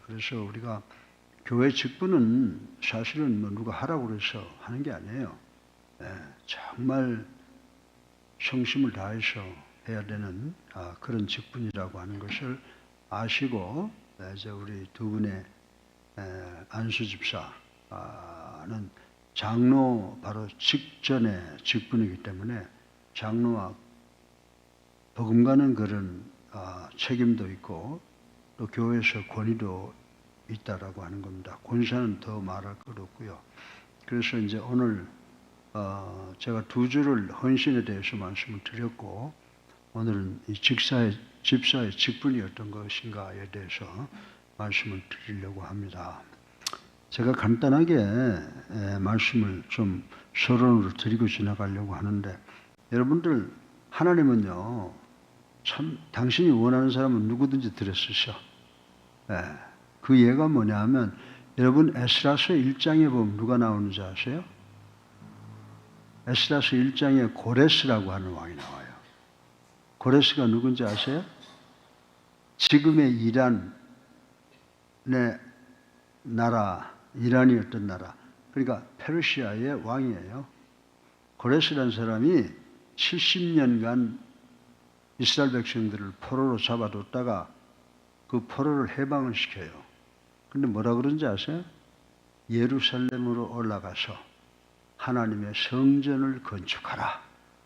그래서 우리가 교회 직분은 사실은 뭐 누가 하라고 그래서 하는 게 아니에요. 정말 성심을 다해서 해야 되는 그런 직분이라고 하는 것을 아시고 이제 우리 두 분의 안수 집사는 장로 바로 직전의 직분이기 때문에 장로와 버금가는 그런 책임도 있고 또 교회에서 권위도 있다라고 하는 겁니다. 권사는 더 말할 것 없고요. 그래서 이제 오늘 제가 두 줄을 헌신에 대해서 말씀을 드렸고 오늘은 이 집사의 직분이 어떤 것인가에 대해서 말씀을 드리려고 합니다. 제가 간단하게 말씀을 좀 서론으로 드리고 지나가려고 하는데 여러분들 하나님은요 참 당신이 원하는 사람은 누구든지 들여쓰셔. 그 예가 뭐냐 하면 여러분 에스라서 1장에 보면 누가 나오는지 아세요? 에스라서 1장에 고레스라고 하는 왕이 나와요. 고레스가 누군지 아세요? 지금의 이란의 나라, 이란이 어떤 나라, 그러니까 페르시아의 왕이에요. 고레스라는 사람이 70년간 이스라엘 백성들을 포로로 잡아뒀다가 그 포로를 해방을 시켜요. 근데 뭐라 그런지 아세요? 예루살렘으로 올라가서 하나님의 성전을 건축하라.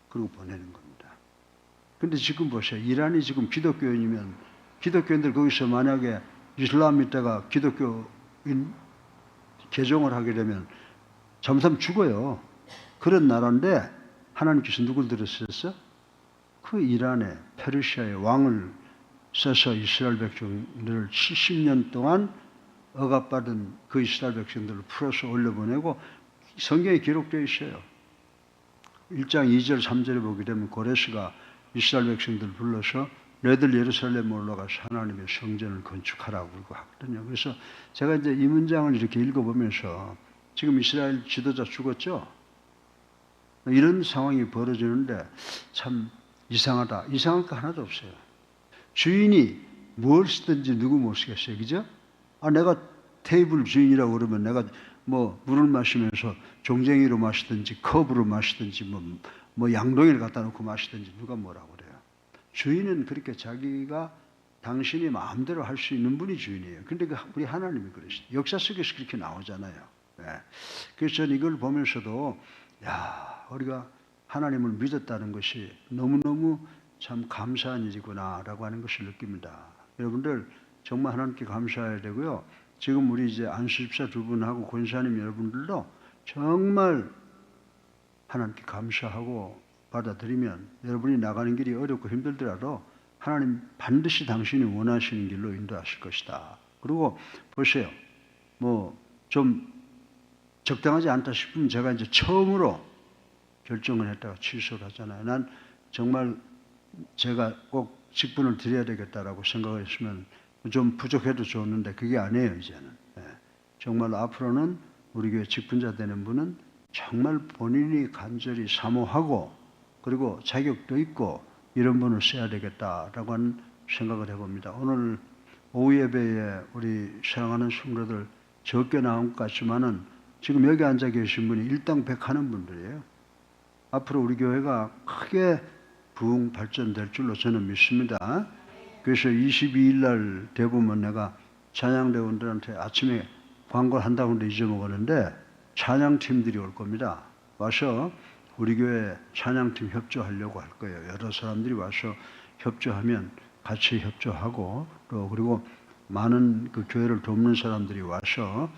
그리고 보내는 겁니다. 근데 지금 보세요. 이란이 지금 기독교인이면 기독교인들 거기서 만약에 이슬람 믿다가 기독교인 개종을 하게 되면 잠깐 죽어요. 그런 나라인데 하나님께서 누굴 들으셨어요? 그 이란의 페르시아의 왕을 써서 이스라엘 백성들을 70년 동안 억압받은 그 이스라엘 백성들을 풀어서 올려보내고 성경에 기록되어 있어요. 1장 2절 3절에 보게 되면 고레스가 이스라엘 백성들을 불러서 너희들 예루살렘에 올라가서 하나님의 성전을 건축하라고 그러고 하거든요. 그래서 제가 이제 이 문장을 이렇게 읽어보면서 지금 이스라엘 지도자 죽었죠? 이런 상황이 벌어지는데 참 이상하다. 이상할 거 하나도 없어요. 주인이 뭘 쓰든지 누구 못 쓰겠어요. 그죠? 내가 테이블 주인이라고 그러면 내가 뭐 물을 마시면서 종쟁이로 마시든지 컵으로 마시든지 뭐 양동이를 갖다 놓고 마시든지 누가 뭐라고 그래요. 주인은 그렇게 자기가 당신이 마음대로 할 수 있는 분이 주인이에요. 근데 우리 하나님이 그러시죠. 역사 속에서 그렇게 나오잖아요. 그래서 저는 이걸 보면서도 우리가 하나님을 믿었다는 것이 너무너무 참 감사한 일이구나라고 하는 것을 느낍니다. 여러분들 정말 하나님께 감사해야 되고요. 지금 우리 이제 안수집사 두 분하고 권사님 여러분들도 정말 하나님께 감사하고 받아들이면 여러분이 나가는 길이 어렵고 힘들더라도 하나님 반드시 당신이 원하시는 길로 인도하실 것이다. 그리고 보세요. 뭐 좀 적당하지 않다 싶으면 제가 이제 처음으로 결정을 했다가 취소를 하잖아요. 난 정말 제가 꼭 직분을 드려야 되겠다라고 생각했으면 좀 부족해도 좋았는데 그게 아니에요, 이제는. 정말 앞으로는 우리 교회 직분자 되는 분은 정말 본인이 간절히 사모하고 그리고 자격도 있고 이런 분을 써야 되겠다라고 하는 생각을 해봅니다. 오늘 오후 예배에 우리 사랑하는 성도들 적게 나온 것 같지만은 지금 여기 앉아 계신 분이 일당백하는 분들이에요. 앞으로 우리 교회가 크게 부흥 발전될 줄로 저는 믿습니다. 그래서 22일 날 대부분 내가 찬양대원들한테 아침에 광고를 한다고 하는데 잊어먹었는데 찬양팀들이 올 겁니다. 와서 우리 교회 찬양팀 협조하려고 할 거예요. 여러 사람들이 와서 협조하면 같이 협조하고 또 그리고 많은 그 교회를 돕는 사람들이 와서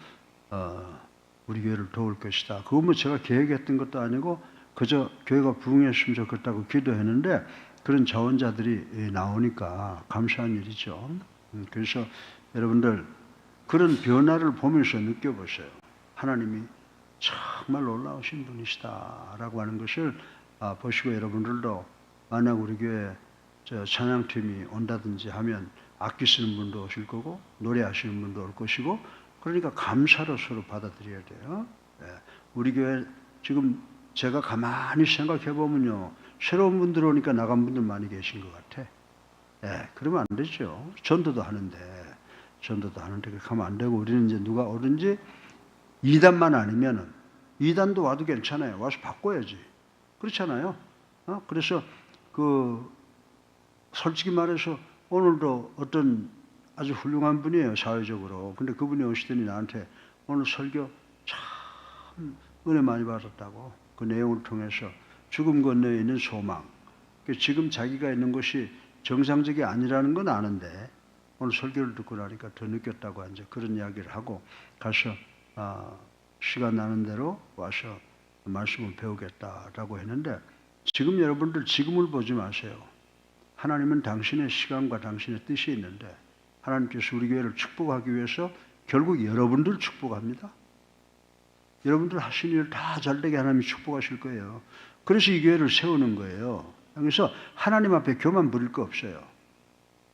우리 교회를 도울 것이다. 그거 뭐 제가 계획했던 것도 아니고 그저 교회가 부흥했으면 좋겠다고 기도했는데 그런 자원자들이 나오니까 감사한 일이죠. 그래서 여러분들 그런 변화를 보면서 느껴보세요. 하나님이 정말 놀라우신 분이시다라고 하는 것을 보시고 여러분들도 만약 우리 교회 찬양팀이 온다든지 하면 악기 쓰는 분도 오실 거고 노래하시는 분도 올 것이고 그러니까 감사로 서로 받아들여야 돼요. 우리 교회 지금 제가 가만히 생각해 보면요. 새로운 분들 오니까 나간 분들 많이 계신 것 같아. 그러면 안 되죠. 전도도 하는데 전도도 하는데 그렇게 하면 안 되고 우리는 이제 누가 오든지 2단만 아니면은 2단도 와도 괜찮아요. 와서 바꿔야지. 그렇잖아요. 그래서 솔직히 말해서 오늘도 어떤 아주 훌륭한 분이에요. 사회적으로. 근데 그분이 오시더니 나한테 오늘 설교 참 은혜 많이 받았다고. 그 내용을 통해서 죽음 건너에 있는 소망. 지금 자기가 있는 곳이 정상적이 아니라는 건 아는데 오늘 설교를 듣고 나니까 더 느꼈다고 이제 그런 이야기를 하고 가서 시간 나는 대로 와서 말씀을 배우겠다라고 했는데 지금 여러분들 지금을 보지 마세요. 하나님은 당신의 시간과 당신의 뜻이 있는데 하나님께서 우리 교회를 축복하기 위해서 결국 여러분들 축복합니다. 여러분들 하신 일 다 잘되게 하나님이 축복하실 거예요. 그래서 이 교회를 세우는 거예요. 그래서 하나님 앞에 교만 부릴 거 없어요.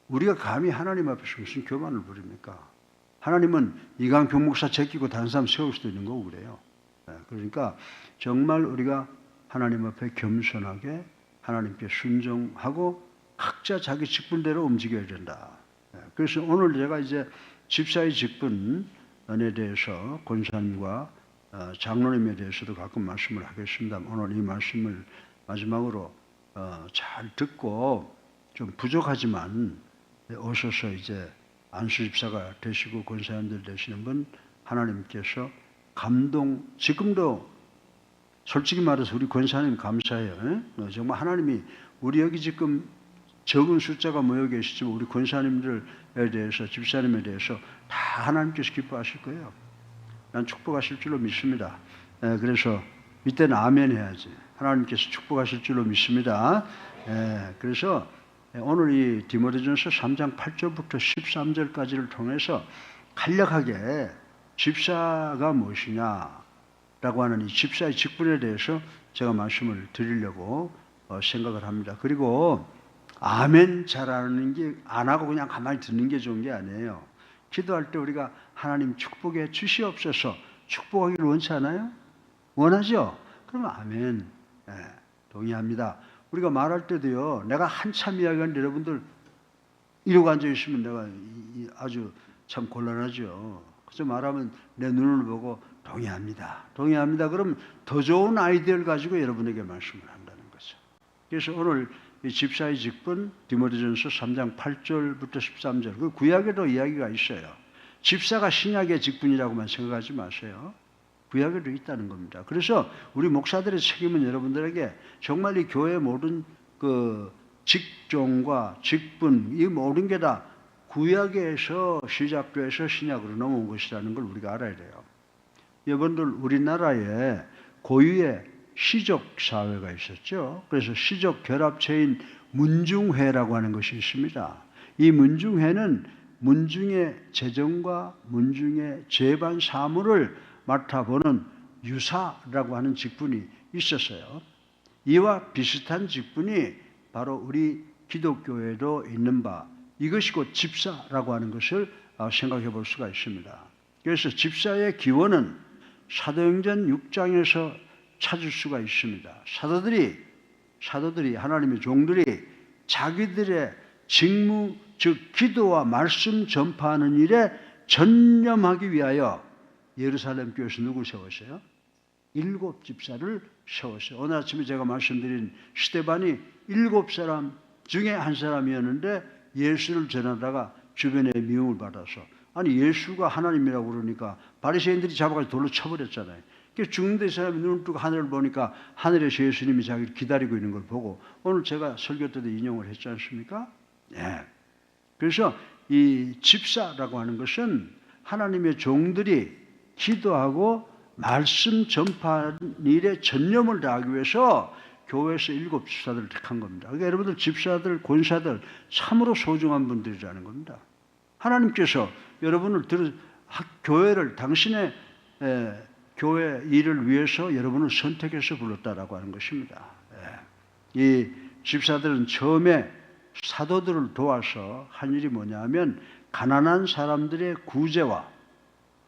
우리가 감히 하나님 앞에서 무슨 교만을 부립니까? 하나님은 이강표 목사 제끼고 다른 사람 세울 수도 있는 거고 그래요. 그러니까 정말 우리가 하나님 앞에 겸손하게 하나님께 순종하고 각자 자기 직분대로 움직여야 된다. 그래서 오늘 제가 이제 집사의 직분에 대해서 권사님과 장로님에 대해서도 가끔 말씀을 하겠습니다. 오늘 이 말씀을 마지막으로 잘 듣고 좀 부족하지만 오셔서 이제 안수 집사가 되시고 권사님들 되시는 분 하나님께서 감동 지금도 솔직히 말해서 우리 권사님 감사해요. 정말 하나님이 우리 여기 지금 적은 숫자가 모여 계시지만 우리 권사님들에 대해서 집사님에 대해서 다 하나님께서 기뻐하실 거예요. 난 축복하실 줄로 믿습니다. 그래서 이때는 아멘 해야지. 하나님께서 축복하실 줄로 믿습니다. 그래서 오늘 이 디모데전서 3장 8절부터 13절까지를 통해서 간략하게 집사가 무엇이냐라고 하는 이 집사의 직분에 대해서 제가 말씀을 드리려고 생각을 합니다. 그리고 아멘 잘하는 게 안 하고 그냥 가만히 듣는 게 좋은 게 아니에요. 기도할 때 우리가 하나님 축복해 주시옵소서 축복하기를 원치 않아요? 원하죠? 그러면 아멘. 동의합니다. 우리가 말할 때도요. 내가 한참 이야기하는데 여러분들 이러고 앉아있으면 내가 아주 참 곤란하죠. 그래서 말하면 내 눈을 보고 동의합니다. 동의합니다. 그럼 더 좋은 아이디어를 가지고 여러분에게 말씀을 한다는 거죠. 그래서 오늘 이 집사의 직분 디모데전서 3장 8절부터 13절 그 구약에도 이야기가 있어요. 집사가 신약의 직분이라고만 생각하지 마세요. 구약에도 있다는 겁니다. 그래서 우리 목사들의 책임은 여러분들에게 정말 이 교회 모든 그 직종과 직분 이 모든 게 다 구약에서 시작돼서 신약으로 넘어온 것이라는 걸 우리가 알아야 돼요. 여러분들 우리나라에 고유의 시족 사회가 있었죠. 그래서 시족 결합체인 문중회라고 하는 것이 있습니다. 이 문중회는 문중의 재정과 문중의 재반 사무를 맡아보는 유사라고 하는 직분이 있었어요. 이와 비슷한 직분이 바로 우리 기독교에도 있는 바 이것이 곧 집사라고 하는 것을 생각해 볼 수가 있습니다. 그래서 집사의 기원은 사도행전 6장에서 찾을 수가 있습니다. 사도들이 하나님의 종들이 자기들의 직무 즉 기도와 말씀 전파하는 일에 전념하기 위하여 예루살렘 교회에서 누굴 세웠어요? 7 집사를 세웠어요. 오늘 아침에 제가 말씀드린 스데반이 7사람 중에 한 사람이었는데 예수를 전하다가 주변에 미움을 받아서 아니 예수가 하나님이라고 그러니까 바리새인들이 잡아가지고 돌로 쳐버렸잖아요. 죽는데 이 사람이 눈을 뜨고 하늘을 보니까 하늘에서 예수님이 자기를 기다리고 있는 걸 보고 오늘 제가 설교 때도 인용을 했지 않습니까? 네. 그래서 이 집사라고 하는 것은 하나님의 종들이 기도하고 말씀 전파하는 일에 전념을 다하기 위해서 교회에서 7 집사들을 택한 겁니다. 그러니까 여러분들 집사들, 권사들 참으로 소중한 분들이라는 겁니다. 하나님께서 여러분을 교회를 당신의 교회 일을 위해서 여러분을 선택해서 불렀다라고 하는 것입니다. 이 집사들은 처음에 사도들을 도와서 한 일이 뭐냐면 가난한 사람들의 구제와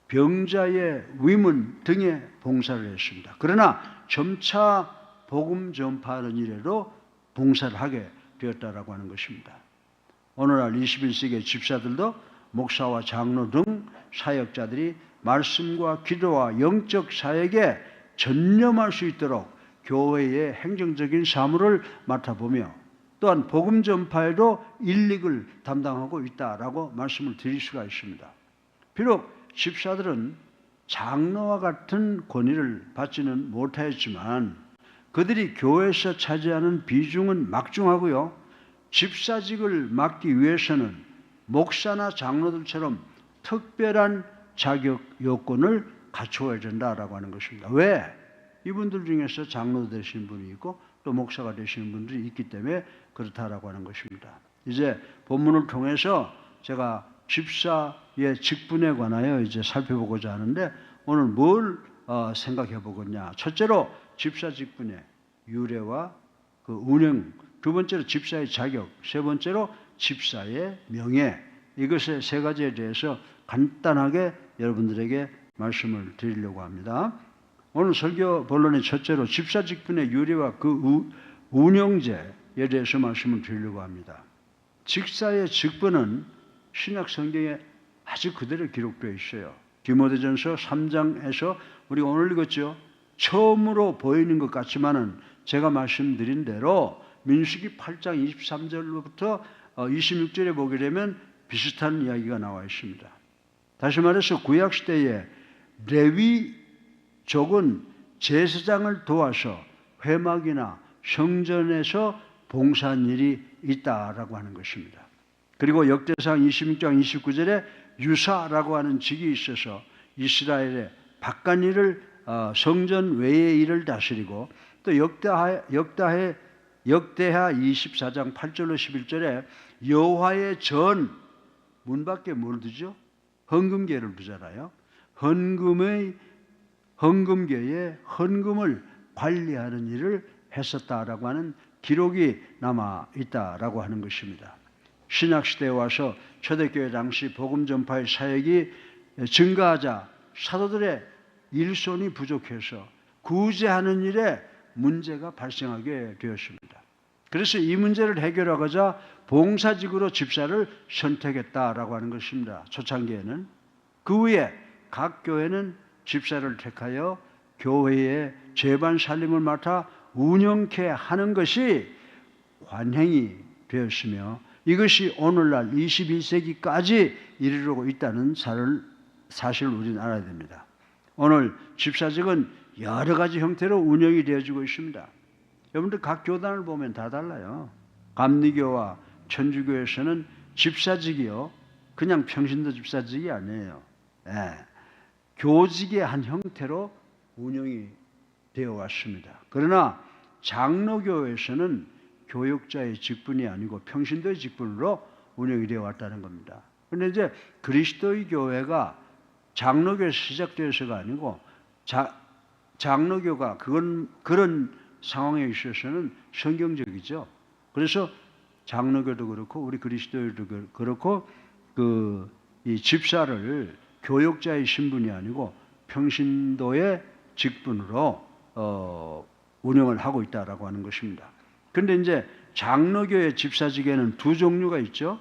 병자의 위문 등의 봉사를 했습니다. 그러나 점차 복음 전파하는 일에도 봉사를 하게 되었다라고 하는 것입니다. 오늘날 21세기의 집사들도 목사와 장로 등 사역자들이 말씀과 기도와 영적 사역에 전념할 수 있도록 교회의 행정적인 사무를 맡아보며 또한 복음 전파에도 일릭을 담당하고 있다라고 말씀을 드릴 수가 있습니다. 비록 집사들은 장로와 같은 권위를 받지는 못하였지만 그들이 교회에서 차지하는 비중은 막중하고요. 집사직을 맡기 위해서는 목사나 장로들처럼 특별한 자격 요건을 갖추어야 된다라고 하는 것입니다. 왜? 이분들 중에서 장로 되시는 분이 있고 또 목사가 되시는 분들이 있기 때문에 그렇다라고 하는 것입니다. 이제 본문을 통해서 제가 집사의 직분에 관하여 이제 살펴보고자 하는데 오늘 뭘 생각해 보겠냐? 첫째로 집사 직분의 유래와 그 운영, 두 번째로 집사의 자격, 세 번째로 집사의 명예, 이것의 세 가지에 대해서 간단하게 여러분들에게 말씀을 드리려고 합니다. 오늘 설교 본론의 첫째로 집사 직분의 유래와 그 운영제에 대해서 말씀을 드리려고 합니다. 집사의 직분은 신약 성경에 아주 그대로 기록되어 있어요. 디모데전서 3장에서 우리가 오늘 읽었죠. 처음으로 보이는 것 같지만은 제가 말씀드린 대로 민수기 8장 23절로부터 26절에 보게 되면 비슷한 이야기가 나와 있습니다. 다시 말해서 구약시대에 레위족은 제사장을 도와서 회막이나 성전에서 봉사한 일이 있다라고 하는 것입니다. 그리고 역대상 26장 29절에 유사라고 하는 직이 있어서 이스라엘의 바깥일을 성전 외의 일을 다스리고 또 역대하 24장 8절로 11절에 여호와의 전 문 밖에 뭘 두죠? 헌금궤를 두잖아요. 헌금궤에 헌금을 관리하는 일을 했었다라고 하는 기록이 남아 있다라고 하는 것입니다. 신약시대에 와서 초대교회 당시 복음 전파의 사역이 증가하자 사도들의 일손이 부족해서 구제하는 일에 문제가 발생하게 되었습니다. 그래서 이 문제를 해결하고자 봉사직으로 집사를 선택했다라고 하는 것입니다. 초창기에는. 그 후에 각 교회는 집사를 택하여 교회의 제반 살림을 맡아 운영케 하는 것이 관행이 되었으며 이것이 오늘날 21세기까지 이르르고 있다는 사실을 우리는 알아야 됩니다. 오늘 집사직은 여러 가지 형태로 운영이 되어지고 있습니다. 여러분들 각 교단을 보면 다 달라요. 감리교와 천주교에서는 집사직이요, 그냥 평신도 집사직이 아니에요. 교직의 한 형태로 운영이 되어 왔습니다. 그러나 장로교에서는 교육자의 직분이 아니고 평신도의 직분으로 운영이 되어 왔다는 겁니다. 그런데 이제 그리스도의 교회가 장로교에서 시작되어서가 아니고 장로교가 그런 상황에 있어서는 성경적이죠. 그래서 장로교도 그렇고 우리 그리스도교도 그렇고 이 집사를 교육자의 신분이 아니고 평신도의 직분으로 운영을 하고 있다라고 하는 것입니다. 그런데 이제 장로교의 집사직에는 두 종류가 있죠.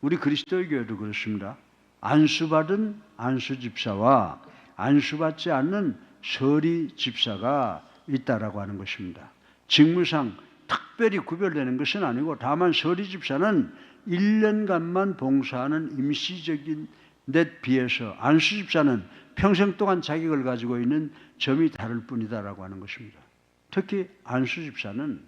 우리 그리스도의 교회도 그렇습니다. 안수받은 안수집사와 안수받지 않는 서리 집사가 있다라고 하는 것입니다. 직무상 특별히 구별되는 것은 아니고 다만 서리 집사는 1년간만 봉사하는 임시적인 데 비해서 안수 집사는 평생 동안 자격을 가지고 있는 점이 다를 뿐이다라고 하는 것입니다. 특히 안수 집사는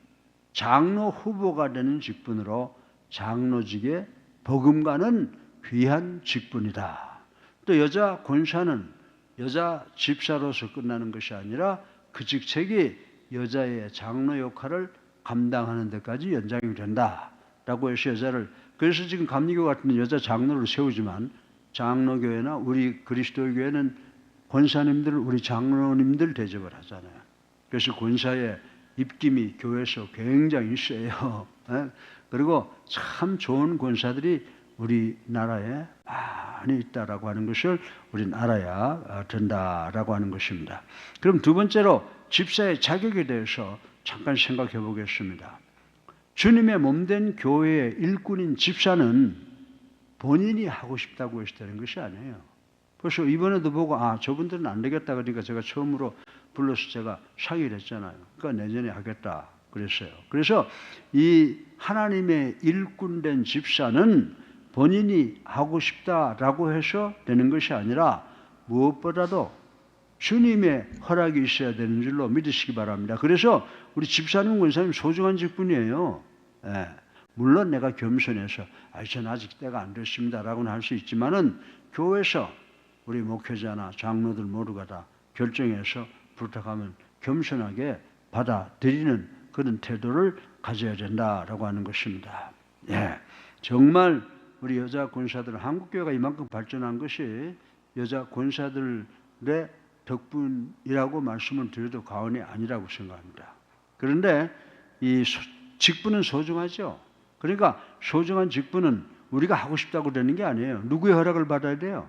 장로 후보가 되는 직분으로 장로직에 버금가는 귀한 직분이다. 또 여자 권사는 여자 집사로서 끝나는 것이 아니라 그 직책이 여자의 장로 역할을 감당하는 데까지 연장이 된다라고 해서 여자를, 그래서 지금 감리교 같은 여자 장로를 세우지만 장로교회나 우리 그리스도의 교회는 권사님들, 우리 장로님들 대접을 하잖아요. 그래서 권사의 입김이 교회에서 굉장히 세요. 그리고 참 좋은 권사들이 우리나라에 많이 있다라고 하는 것을 우리는 알아야 된다라고 하는 것입니다. 그럼 두 번째로 집사의 자격에 대해서 잠깐 생각해 보겠습니다. 주님의 몸된 교회의 일꾼인 집사는 본인이 하고 싶다고 해서 되는 것이 아니에요. 그래서 이번에도 보고 저분들은 안 되겠다 그러니까 제가 처음으로 불러서 제가 상의를 했잖아요. 그러니까 내년에 하겠다 그랬어요. 그래서 이 하나님의 일꾼된 집사는 본인이 하고 싶다라고 해서 되는 것이 아니라 무엇보다도 주님의 허락이 있어야 되는 줄로 믿으시기 바랍니다. 그래서 우리 집사님, 권사님 소중한 직분이에요. 예. 물론 내가 겸손해서 전 아직 때가 안 됐습니다라고는 할 수 있지만은 교회에서 우리 목회자나 장로들 모두가 다 결정해서 부탁하면 겸손하게 받아들이는 그런 태도를 가져야 된다라고 하는 것입니다. 예. 정말 우리 여자 권사들, 한국교회가 이만큼 발전한 것이 여자 권사들의 덕분이라고 말씀을 드려도 과언이 아니라고 생각합니다. 그런데 이 직분은 소중하죠. 그러니까 소중한 직분은 우리가 하고 싶다고 되는 게 아니에요. 누구의 허락을 받아야 돼요?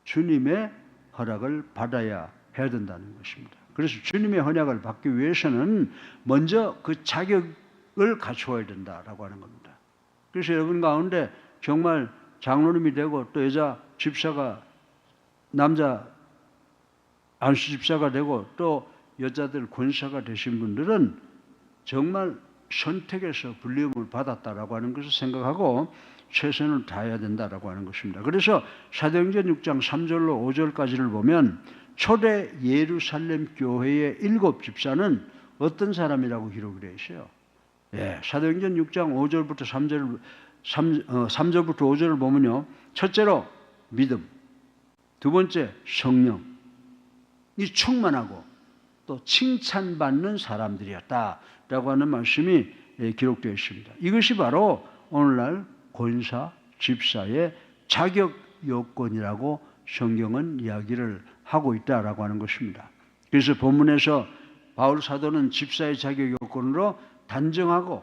주님의 허락을 받아야 해야 된다는 것입니다. 그래서 주님의 헌약을 받기 위해서는 먼저 그 자격을 갖추어야 된다라고 하는 겁니다. 그래서 여러분 가운데 정말 장로님이 되고 또 여자 집사가 남자 안수 집사가 되고 또 여자들 권사가 되신 분들은 정말 선택해서 불리움을 받았다라고 하는 것을 생각하고 최선을 다해야 된다라고 하는 것입니다. 그래서 사도행전 6장 3절로 5절까지를 보면 초대 예루살렘 교회의 7 집사는 어떤 사람이라고 기록이 되어 있어요. 예, 사도행전 6장 5절부터 3절부터 5절을 보면요. 첫째로 믿음, 두 번째 성령, 이 충만하고 또 칭찬받는 사람들이었다라고 하는 말씀이 기록되어 있습니다. 이것이 바로 오늘날 권사, 집사의 자격 요건이라고 성경은 이야기를 하고 있다라고 하는 것입니다. 그래서 본문에서 바울 사도는 집사의 자격 요건으로 단정하고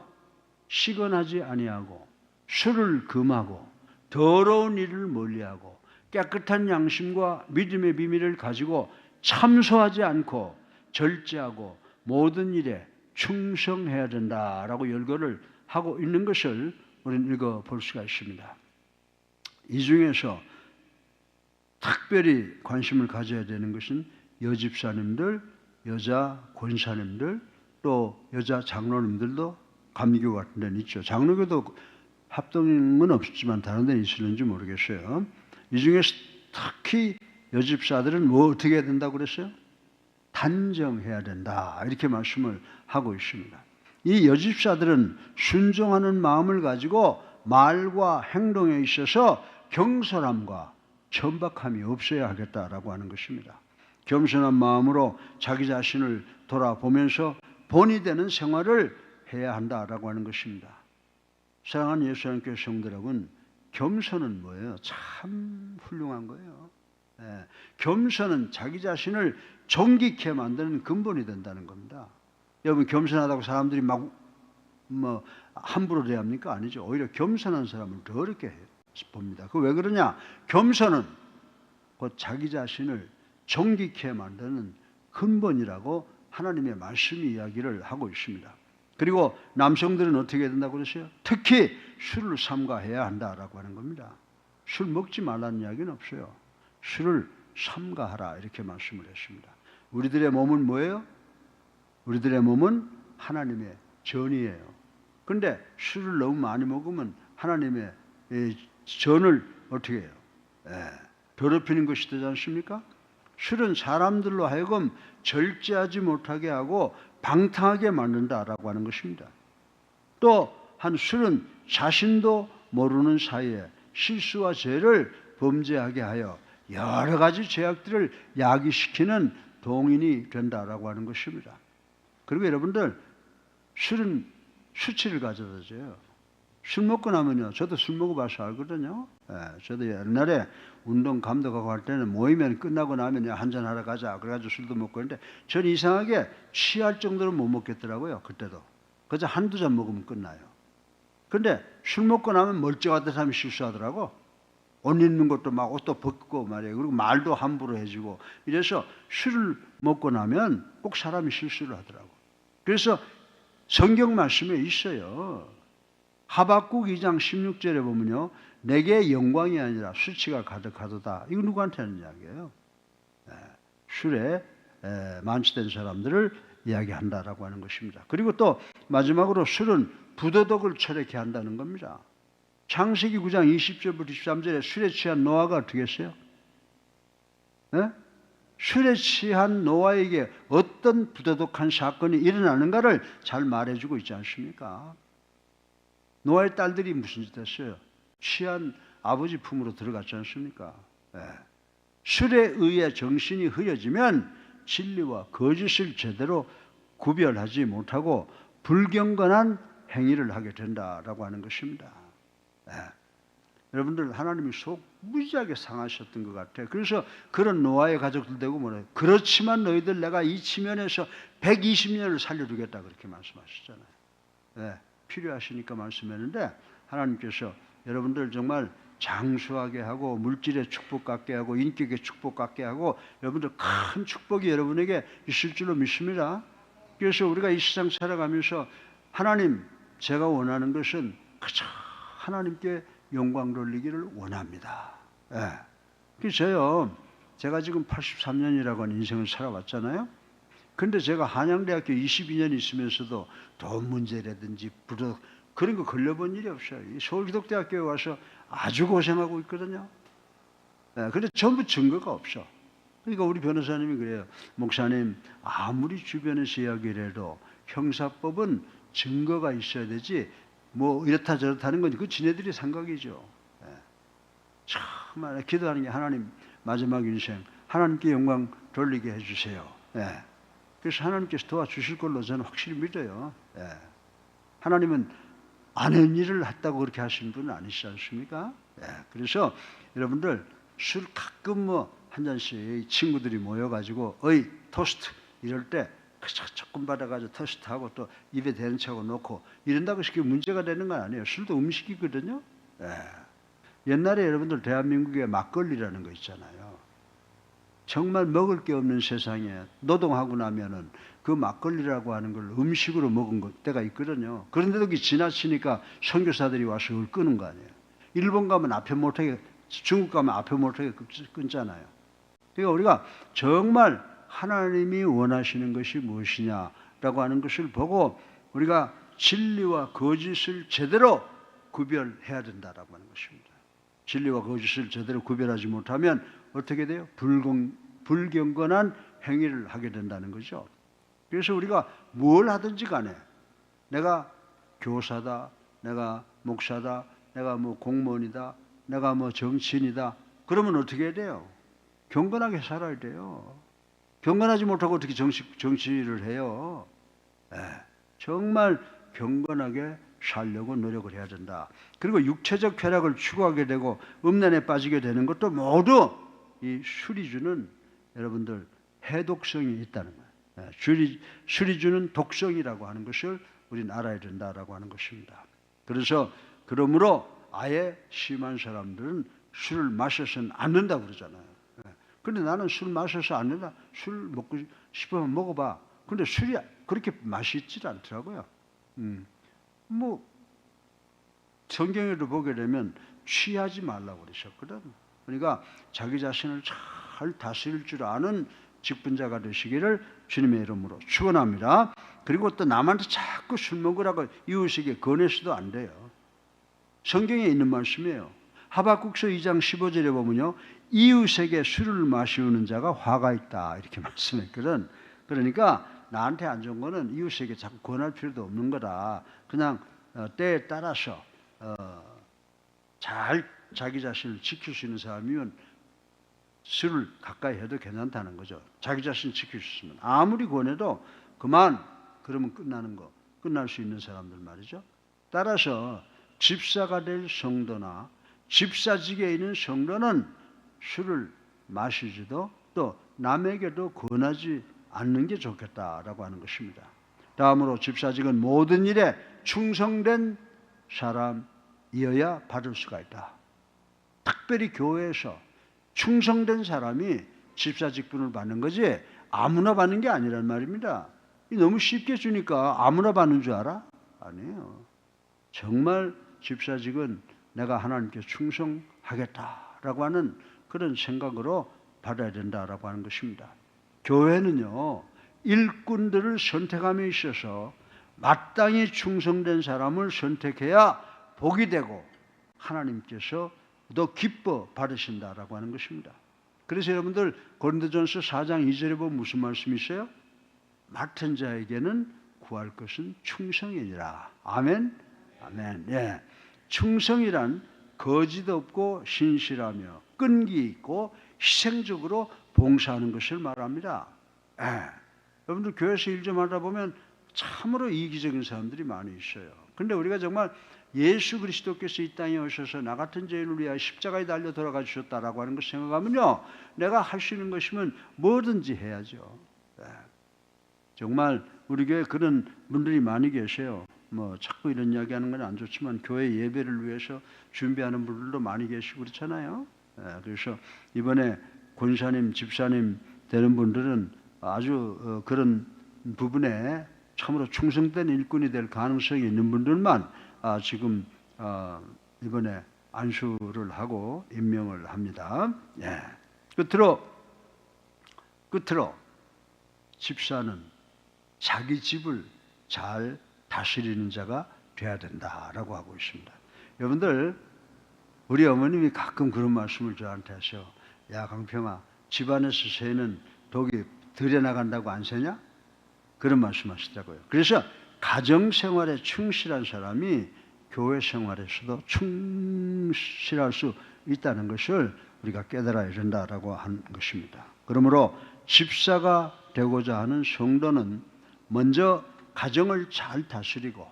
시건하지 아니하고 술을 금하고 더러운 일을 멀리하고 깨끗한 양심과 믿음의 비밀을 가지고 참소하지 않고 절제하고 모든 일에 충성해야 된다라고 열거를 하고 있는 것을 우리는 읽어볼 수가 있습니다. 이 중에서 특별히 관심을 가져야 되는 것은 여집사님들, 여자 권사님들, 또 여자 장로님들도 감리교 같은 데는 있죠. 장로교도 합동은 없지만 다른 데는 있을는지 모르겠어요. 이 중에서 특히 여집사들은 뭐 어떻게 해야 된다고 그랬어요? 단정해야 된다 이렇게 말씀을 하고 있습니다. 이 여집사들은 순종하는 마음을 가지고 말과 행동에 있어서 경솔함과 천박함이 없어야 하겠다라고 하는 것입니다. 겸손한 마음으로 자기 자신을 돌아보면서 본이 되는 생활을 해야 한다라고 하는 것입니다. 사랑하는 예수님께 성도 여러분, 겸손은 뭐예요? 참 훌륭한 거예요. 예, 겸손은 자기 자신을 존귀케 만드는 근본이 된다는 겁니다. 여러분 겸손하다고 사람들이 막 함부로 대합니까? 아니죠. 오히려 겸손한 사람은 더 어렵게 봅니다. 그 왜 그러냐? 겸손은 곧 자기 자신을 존귀케 만드는 근본이라고 하나님의 말씀이 이야기를 하고 있습니다. 그리고 남성들은 어떻게 해야 된다고 그러세요? 특히 술을 삼가해야 한다라고 하는 겁니다. 술 먹지 말라는 이야기는 없어요. 술을 삼가하라 이렇게 말씀을 했습니다. 우리들의 몸은 뭐예요? 우리들의 몸은 하나님의 전이에요. 그런데 술을 너무 많이 먹으면 하나님의 전을 어떻게 해요? 더럽히는 것이 되지 않습니까? 술은 사람들로 하여금 절제하지 못하게 하고 방탕하게 만든다라고 하는 것입니다. 또 한 술은 자신도 모르는 사이에 실수와 죄를 범죄하게 하여 여러 가지 죄악들을 야기시키는 동인이 된다라고 하는 것입니다. 그리고 여러분들 술은 수치를 가져다 줘요. 술 먹고 나면요. 저도 술 먹어봐서 알거든요. 저도 옛날에 운동 감독하고 할 때는 모이면 끝나고 나면 한잔 하러 가자. 그래가지고 술도 먹고 했는데 저는 이상하게 취할 정도로 못 먹겠더라고요. 그때도. 그저 한두 잔 먹으면 끝나요. 근데 술 먹고 나면 멀쩡하던 사람이 실수하더라고. 옷 입는 것도 막 옷도 벗고 말이에요. 그리고 말도 함부로 해주고 이래서 술을 먹고 나면 꼭 사람이 실수를 하더라고. 그래서 성경 말씀에 있어요. 하박국 2장 16절에 보면요. 내게 영광이 아니라 수치가 가득하도다. 이거 누구한테 하는 이야기예요? 술에 만취된 사람들을 이야기한다라고 하는 것입니다. 그리고 또 마지막으로 술은 부도덕을 철회케 한다는 겁니다. 창세기 9장 20절부터 23절에 술에 취한 노아가 어떻게 했어요? 술에 취한 노아에게 어떤 부도덕한 사건이 일어나는가를 잘 말해주고 있지 않습니까? 노아의 딸들이 무슨 짓 했어요? 취한 아버지 품으로 들어갔지 않습니까? 술에 의해 정신이 흐려지면 진리와 거짓을 제대로 구별하지 못하고 불경건한 행위를 하게 된다라고 하는 것입니다. 여러분들 하나님이 속 무지하게 상하셨던 것 같아요. 그래서 그런 노아의 가족들 되고 뭐래요? 그렇지만 너희들 내가 이 치면에서 120년을 살려두겠다 그렇게 말씀하셨잖아요. 필요하시니까 말씀했는데 하나님께서 여러분들 정말 장수하게 하고 물질의 축복 갖게 하고 인격의 축복 갖게 하고 여러분들 큰 축복이 여러분에게 있을 줄로 믿습니다. 그래서 우리가 이 세상 살아가면서 하나님 제가 원하는 것은 그저 하나님께 영광 돌리기를 원합니다. 그래서 제가 지금 83년이라고 하는 인생을 살아왔잖아요. 근데 제가 한양대학교 22년 있으면서도 돈 문제라든지 부도 그런 거 걸려본 일이 없어요. 서울기독대학교에 와서 아주 고생하고 있거든요. 근데 전부 증거가 없어. 그러니까 우리 변호사님이 그래요. 목사님 아무리 주변에서 이야기를 해도 형사법은 증거가 있어야 되지 뭐 이렇다 저렇다 하는 건 그 지네들이 생각이죠. 정말 기도하는 게 하나님 마지막 인생 하나님께 영광 돌리게 해주세요. 그래서 하나님께서 도와주실 걸로 저는 확실히 믿어요. 하나님은 아는 일을 했다고 그렇게 하시는 분은 아니시지 않습니까? 그래서 여러분들 술 가끔 뭐 한 잔씩 친구들이 모여가지고 어이 토스트 이럴 때 조금 받아가지고 토스트하고 또 입에 대는 척하고 놓고 이런다고 해서 그게 문제가 되는 건 아니에요. 술도 음식이거든요. 옛날에 여러분들 대한민국에 막걸리라는 거 있잖아요. 정말 먹을 게 없는 세상에 노동하고 나면은 그 막걸리라고 하는 걸 음식으로 먹은 때가 있거든요. 그런데도 그게 지나치니까 선교사들이 와서 그걸 끄는 거 아니에요. 일본 가면 앞에 못하게, 중국 가면 앞에 못하게 끊잖아요. 그러니까 우리가 정말 하나님이 원하시는 것이 무엇이냐라고 하는 것을 보고 우리가 진리와 거짓을 제대로 구별해야 된다라고 하는 것입니다. 진리와 거짓을 제대로 구별하지 못하면 어떻게 돼요? 불경건한 행위를 하게 된다는 거죠. 그래서 우리가 뭘 하든지 간에 내가 교사다, 내가 목사다, 내가 뭐 공무원이다, 내가 뭐 정치인이다. 그러면 어떻게 해야 돼요? 경건하게 살아야 돼요. 경건하지 못하고 어떻게 정치를 해요? 정말 경건하게 살려고 노력을 해야 된다. 그리고 육체적 쾌락을 추구하게 되고 음란에 빠지게 되는 것도 모두 이 술이 주는 여러분들 해독성이 있다는 거예요. 술이 주는 독성이라고 하는 것을 우리는 알아야 된다라고 하는 것입니다. 그래서 그러므로 아예 심한 사람들은 술을 마셔서는 안 된다고 그러잖아요. 근데 나는 술 마셔서 안 된다. 술 먹고 싶으면 먹어봐. 근데 술이 그렇게 맛있지 않더라고요. 뭐 성경에도 보게 되면 취하지 말라고 그러셨거든. 그러니까 자기 자신을 잘 다스릴 줄 아는 직분자가 되시기를 주님의 이름으로 축원합니다. 그리고 또 남한테 자꾸 술 먹으라고 이웃에게 권해서도 안 돼요. 성경에 있는 말씀이에요. 하박국서 2장 15절에 보면요. 이웃에게 술을 마시우는 자가 화가 있다 이렇게 말씀했거든. 그러니까 나한테 안 좋은 거는 이웃에게 자꾸 권할 필요도 없는 거다. 그냥 때에 따라서 잘 자기 자신을 지킬 수 있는 사람이면 술을 가까이 해도 괜찮다는 거죠. 자기 자신을 지킬 수 있으면 아무리 권해도 그만 그러면 끝날 수 있는 사람들 말이죠. 따라서 집사가 될 성도나 집사직에 있는 성도는 술을 마시지도 또 남에게도 권하지 않는 게 좋겠다라고 하는 것입니다. 다음으로 집사직은 모든 일에 충성된 사람이어야 받을 수가 있다. 특별히 교회에서 충성된 사람이 집사직분을 받는 거지 아무나 받는 게 아니란 말입니다. 너무 쉽게 주니까 아무나 받는 줄 알아? 아니에요. 정말 집사직은 내가 하나님께 충성하겠다라고 하는 그런 생각으로 받아야 된다라고 하는 것입니다. 교회는요, 일꾼들을 선택함에 있어서 마땅히 충성된 사람을 선택해야 복이 되고 하나님께서 더 기뻐 받으신다라고 하는 것입니다. 그래서 여러분들 고린도전서 4장 2절에 보면 무슨 말씀이 있어요? 맡은 자에게는 구할 것은 충성이니라. 아멘. 아멘. 예. 충성이란 거짓 없고 신실하며 끈기 있고 희생적으로 봉사하는 것을 말합니다. 예. 여러분들 교회에서 일 좀 하다 보면 참으로 이기적인 사람들이 많이 있어요. 그런데 우리가 정말 예수 그리스도께서 이 땅에 오셔서 나 같은 죄인을 위하여 십자가에 달려 돌아가 주셨다라고 하는 것을 생각하면요, 내가 할 수 있는 것이면 뭐든지 해야죠. 예. 정말 우리 교회에 그런 분들이 많이 계세요. 뭐 자꾸 이런 이야기하는 건 안 좋지만 교회 예배를 위해서 준비하는 분들도 많이 계시고 그렇잖아요. 예. 그래서 이번에 권사님, 집사님 되는 분들은 아주 그런 부분에 참으로 충성된 일꾼이 될 가능성이 있는 분들만 지금 이번에 안수를 하고 임명을 합니다. 예. 끝으로 집사는 자기 집을 잘 다스리는 자가 돼야 된다라고 하고 있습니다. 여러분들, 우리 어머님이 가끔 그런 말씀을 저한테 하셔요. 야, 강평아, 집안에서 새는 독이 들여 나간다고 안 새냐? 그런 말씀하시더라고요. 그래서 가정 생활에 충실한 사람이 교회 생활에서도 충실할 수 있다는 것을 우리가 깨달아야 된다라고 하는 것입니다. 그러므로 집사가 되고자 하는 성도는 먼저 가정을 잘 다스리고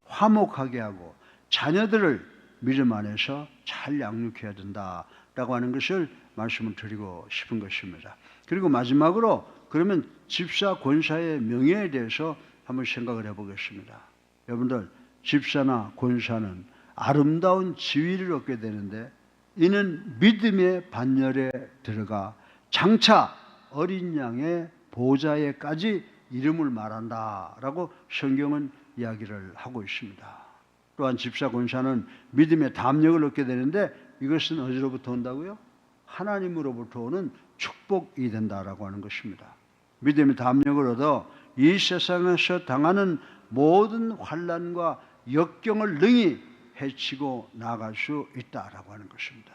화목하게 하고 자녀들을 믿음 안에서 잘 양육해야 된다라고 하는 것을 말씀을 드리고 싶은 것입니다. 그리고 마지막으로 그러면 집사, 권사의 명예에 대해서 한번 생각을 해보겠습니다. 여러분들, 집사나 권사는 아름다운 지위를 얻게 되는데 이는 믿음의 반열에 들어가 장차 어린 양의 보좌에까지 이름을 말한다라고 성경은 이야기를 하고 있습니다. 또한 집사, 권사는 믿음의 담력을 얻게 되는데 이것은 어디로부터 온다고요? 하나님으로부터 오는 축복이 된다라고 하는 것입니다. 믿음의 담력을 얻어 이 세상에서 당하는 모든 환난과 역경을 능히 헤치고 나아갈 수 있다라고 하는 것입니다.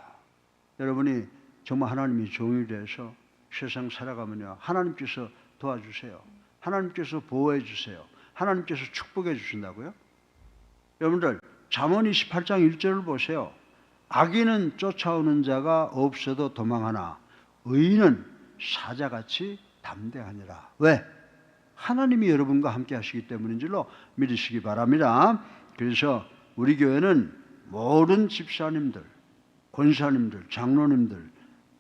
여러분이 정말 하나님의 종이 돼서 세상 살아가면요, 하나님께서 도와주세요. 하나님께서 보호해 주세요. 하나님께서 축복해 주신다고요? 여러분들, 잠언 28장 1절을 보세요. 악인은 쫓아오는 자가 없어도 도망하나 의인은 사자같이 담대하니라. 왜? 하나님이 여러분과 함께 하시기 때문인 줄로 믿으시기 바랍니다. 그래서 우리 교회는 모든 집사님들, 권사님들, 장로님들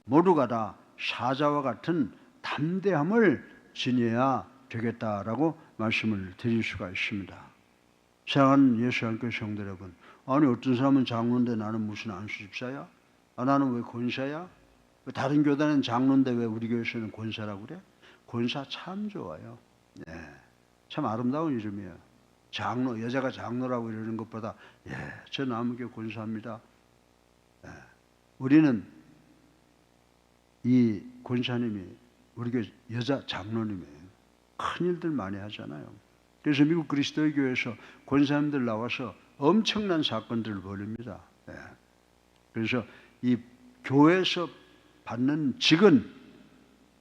모두가 다 사자와 같은 담대함을 지녀야 되겠다라고 말씀을 드릴 수가 있습니다. 사랑하는 예수님께 성도 여러분, 아니 어떤 사람은 장로인데 나는 무슨 안수집사야? 나는 왜 권사야? 다른 교단은 장로인데 왜 우리 교회에서는 권사라고 그래? 권사 참 좋아요. 예, 참 아름다운 이름이에요. 장로, 여자가 장로라고 이러는 것보다 저 남은교회 권사입니다. 예, 우리는 이 권사님이 우리 교회 여자 장로님이에요. 큰일들 많이 하잖아요. 그래서 미국 그리스도의 교회에서 권사님들 나와서 엄청난 사건들을 벌입니다. 예. 그래서 이 교회에서 받는 직은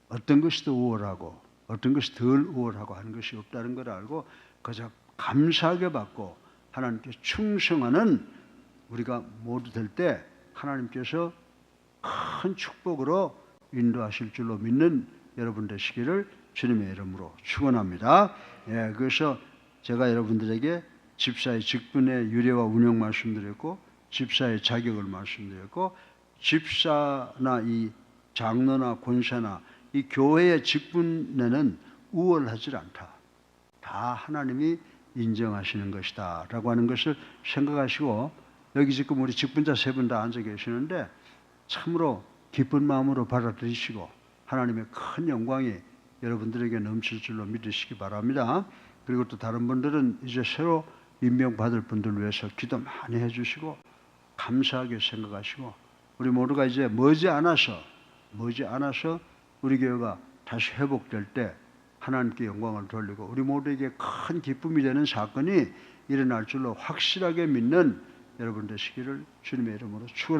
어떤 것이 더 우월하고 어떤 것이 덜 우월하고 하는 것이 없다는 걸 알고 그저 감사하게 받고 하나님께 충성하는 우리가 모두 될 때 하나님께서 큰 축복으로 인도하실 줄로 믿는 여러분 되시기를 주님의 이름으로 축원합니다. 예, 그래서 제가 여러분들에게 집사의 직분의 유래와 운영 말씀드렸고 집사의 자격을 말씀드렸고 집사나 이 장로나 권사나 이 교회의 직분에는 우월하지 않다. 다 하나님이 인정하시는 것이다 라고 하는 것을 생각하시고 여기 지금 우리 직분자 세 분 다 앉아 계시는데 참으로 기쁜 마음으로 받아들이시고 하나님의 큰 영광이 여러분들에게 넘칠 줄로 믿으시기 바랍니다. 그리고 또 다른 분들은 이제 새로 임명받을 분들 위해서 기도 많이 해주시고 감사하게 생각하시고 우리 모두가 이제 머지않아서 우리 교회가 다시 회복될 때 하나님께 영광을 돌리고 우리 모두에게 큰 기쁨이 되는 사건이 일어날 줄로 확실하게 믿는 여러분 되시기를 주님의 이름으로 축원합니다.